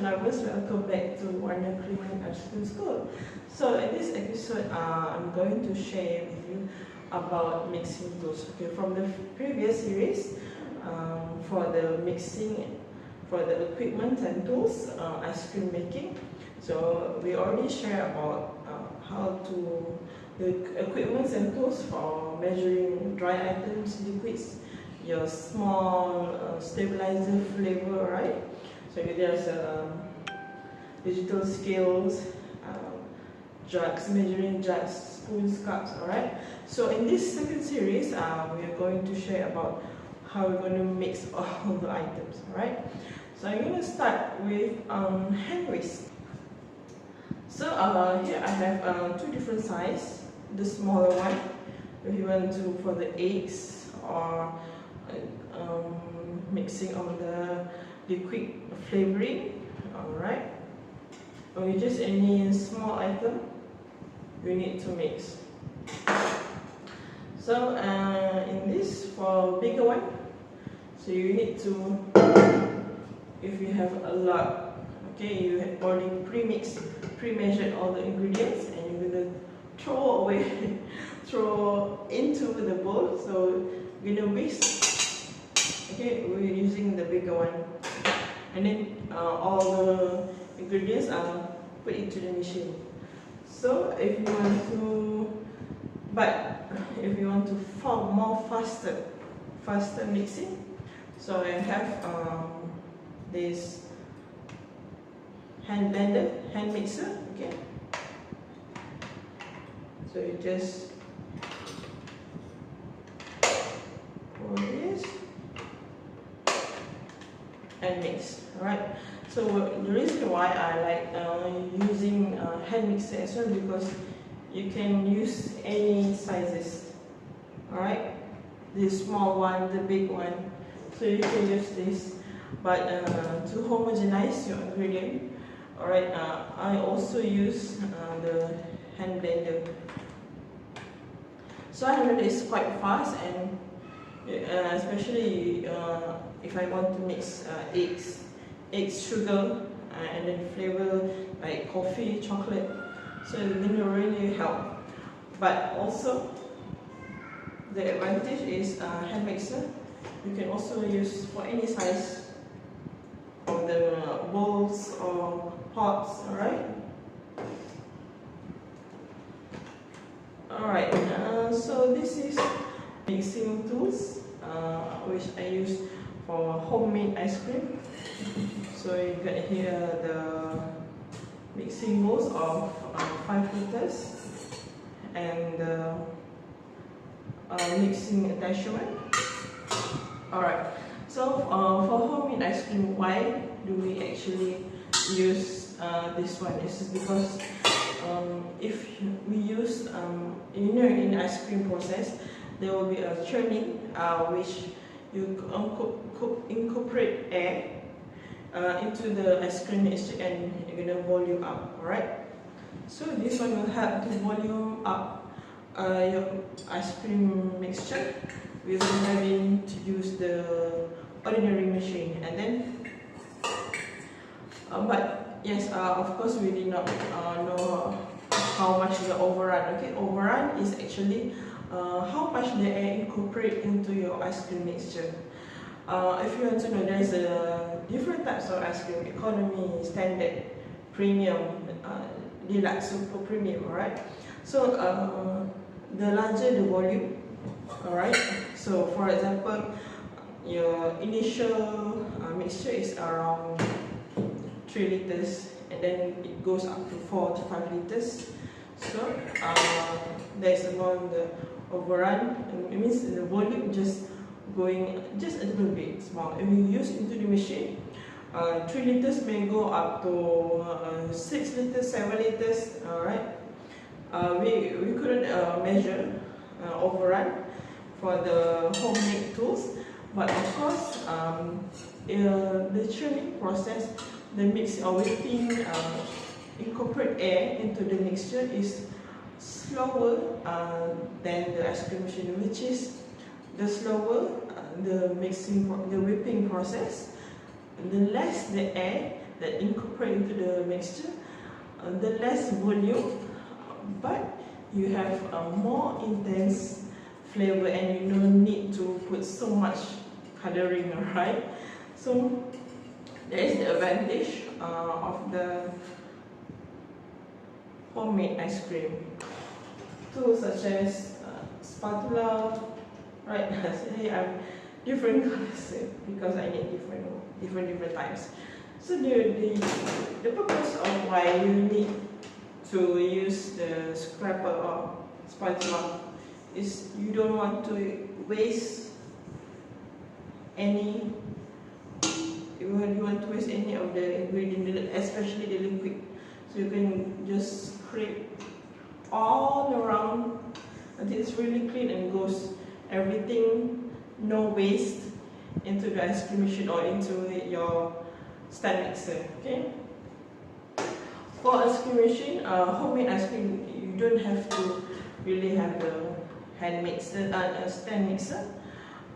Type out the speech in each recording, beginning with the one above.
cream lovers, welcome back to Warna Cream and Ice Cream School. So in this episode, I'm going to share with you about mixing tools. Okay, from the previous series, for the mixing, for the equipment and tools, ice cream making. So we already shared about how to the equipments and tools for measuring dry items, liquids, your small stabilizer flavor, right? So there's digital scales, jugs, measuring jugs, spoons, cups, alright? So in this second series, we are going to share about how we're going to mix all the items, alright? So I'm going to start with hand whisk. So here I have two different sizes. The smaller one, if you want to for the eggs or mixing of the liquid flavoring, alright, or just any small item you need to mix. So in this, for bigger one, so you need to, if you have a lot, okay, you have already pre-mixed, pre-measured all the ingredients, and you're gonna throw away, throw into the bowl. So we're gonna whisk. Okay, we're using the bigger one, and then all the ingredients are put into the machine. So if you want to, but if you want to form more faster mixing, so I have this hand blender, hand mixer. Okay, so you just pour this and mix. Alright, so the reason why I like using hand mixer as well, because you can use any sizes. Alright, the small one, the big one, so you can use this. But to homogenize your ingredient, alright, I also use the hand blender. So I know it's quite fast, and especially if I want to mix eggs, sugar, and then flavor like coffee, chocolate, so it will really help. But also the advantage is hand mixer, you can also use for any size of the bowls or pots, alright? Alright, so this is mixing tools which I use for homemade ice cream. So you got here the mixing bowls of 5 liters and the mixing attachment. Alright, so for homemade ice cream, why do we actually use this one? This is because if we use, in ice cream process, there will be a churning which you incorporate air into the ice cream mixture, and you're gonna volume up. Alright, so this one will help to volume up your ice cream mixture without having to use the ordinary machine. And then but yes, of course we did not know how much the overrun. Okay, overrun is actually how much the air incorporate into your ice cream mixture. If you want to know, there is different types of ice cream: economy, standard, premium, deluxe, super premium. Alright, so the larger the volume, alright. So for example, your initial mixture is around 3 liters, and then it goes up to 4 to 5 liters. So there's among the overrun, and it means the volume just going just a little bit small. If you use into the machine, 3 liters may go up to 6 liters, 7 liters. Alright, we couldn't measure overrun for the homemade tools, but of course the churning process, the mix or whipping, incorporate air into the mixture is slower than the ice cream machine, which is the slower the whipping process, the less the air that incorporate into the mixture, the less volume, but you have a more intense flavor and you don't need to put so much coloring, right? So there is the advantage of the homemade ice cream. Tools such as spatula, right? Here I have different colors because I need different types. So the purpose of why you need to use the scraper or spatula is you don't want to waste any. You want to waste any of the ingredient, especially the liquid. So you can just scrape all around until it's really clean and goes everything, no waste, into the ice cream machine or into your stand mixer. Okay. For ice cream machine, homemade ice cream, you don't have to really have the hand mixer, stand mixer.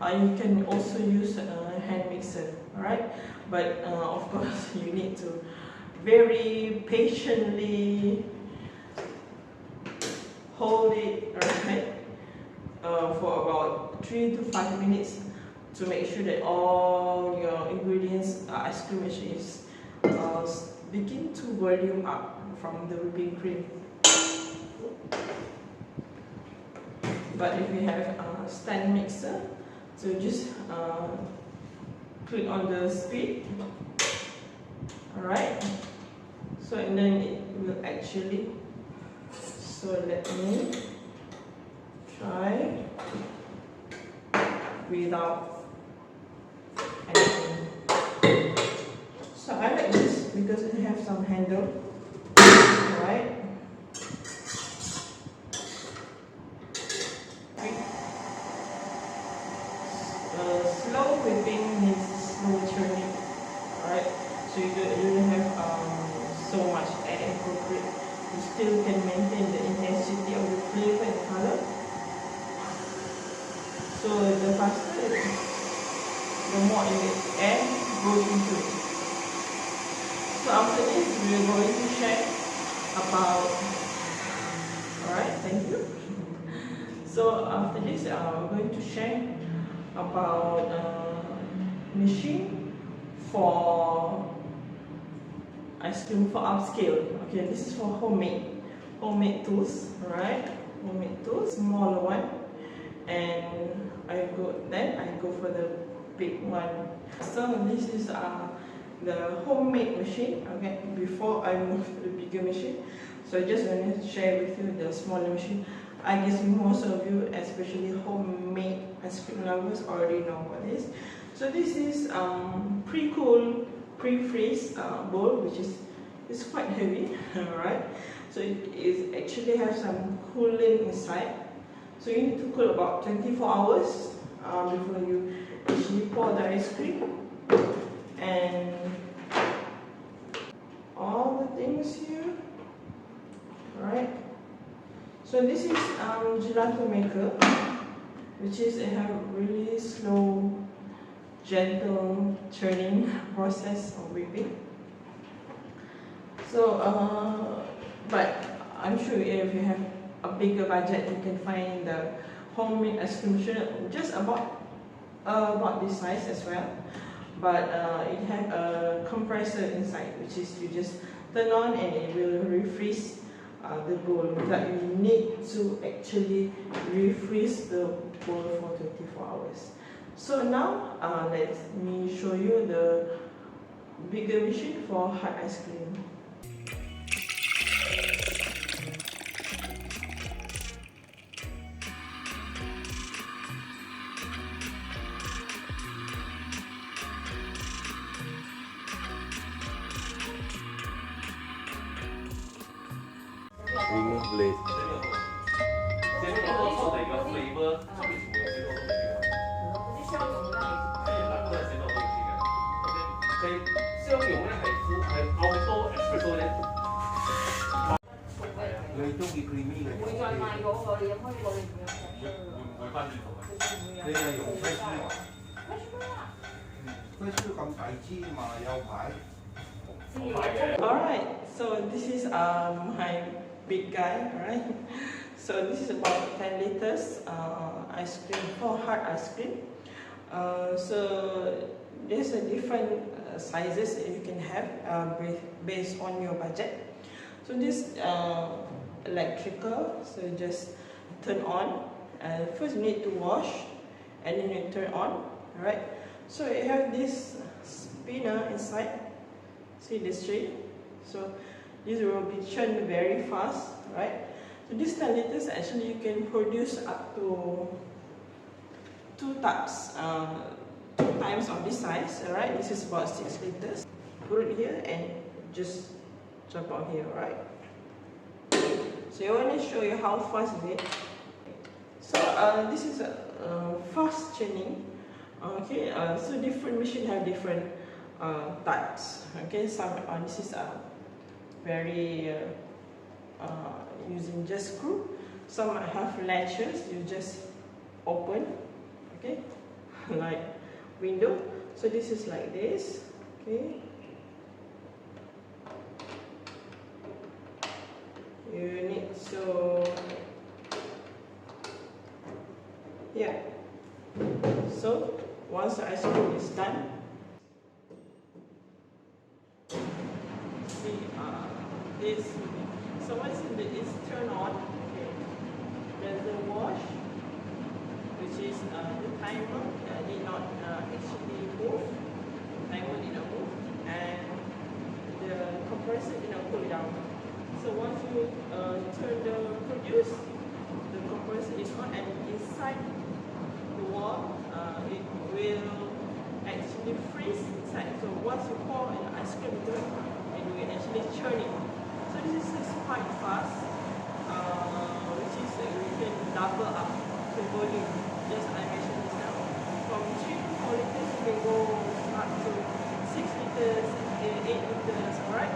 You can also use a hand mixer, alright? But of course, you need to very patiently hold it, alright, for about 3 to 5 minutes to make sure that all your ingredients, ice cream machine is begin to volume up from the whipping cream. But if you have a stand mixer, so just click on the speed, alright, so and then it will actually, so let me try without anything. So I like this because it has some handle, alright. Slow whipping means slow churning, alright. So you don't have so much air incorporate. You still can maintain the intensity of the flavor and color. So the faster, the more air goes into it. So after this, we are going to share about. Alright, thank you. So after this, we're going to share about machine for ice cream for upscale. Okay, this is for homemade tools, right? Homemade tools, smaller one, and I go for the big one. So this is the homemade machine. Okay, before I move to the bigger machine, so I just want to share with you the smaller machine. I guess most of you, especially homemade ice cream lovers, already know what it is. So this is pre-cool, pre-freeze bowl, which is quite heavy, right? So it actually has some cooling inside. So you need to cool about 24 hours before you actually pour the ice cream. And all the things here, right? So this is gelato maker, which is a really slow, gentle churning process of whipping. So, but I'm sure if you have a bigger budget, you can find the homemade ice cream machine just about this size as well. But it has a compressor inside, which is you just turn on and it will refreeze the bowl without you need to actually refreeze the bowl for 24 hours. So now let me show you the bigger machine for hard ice cream. Remove glaze. Alright, so this is my big guy, alright. So this is about 10 liters ice cream, for hard ice cream. So there's a different sizes you can have based on your budget. So this electrical, so just turn on. First you need to wash and then you turn on, alright. So you have this spinner inside. See this tree? So this will be churned very fast, right? So this 10 liters actually you can produce up to two times of this size, alright? This is about 6 liters. Put it here and just jump out here, right? So I want to show you how fast is it. So this is a fast churning. Okay, so different machine have different types. Okay, some this is very using just screw. Some have latches. You just open. Okay, like window. So this is like this. Okay, you need yeah. So once the ice cream is done. This, so once it's turned on, okay, there's the wash, which is the timer did not actually move. The timer did not move, and the compressor did not cool down. So once you turn the produce, the compressor is on, and inside the wall, it will actually freeze inside. So once you pour an ice cream into it, it will actually churn it. So this is quite fast, which is we can double up the volume. Just I mentioned this now. From 3 to 4 liters, you can go up to 6 liters, 8 liters, alright?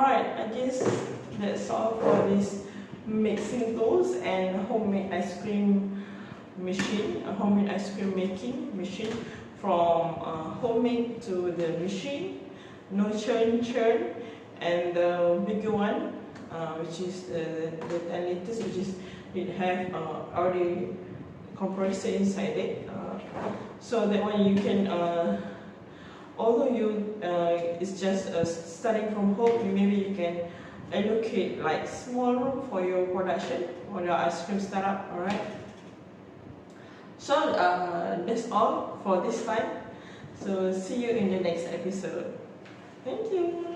Alright, I guess that's all for this mixing tools and homemade ice cream machine, a homemade ice cream making machine. From homemade to the machine, no churn, and the bigger one, which is the 10 liters, which is it have already compressor inside it. So that one you can. Although you it's just starting from home, maybe you can allocate like small room for your production or your ice cream startup. All right. So that's all for this time. So see you in the next episode. Thank you.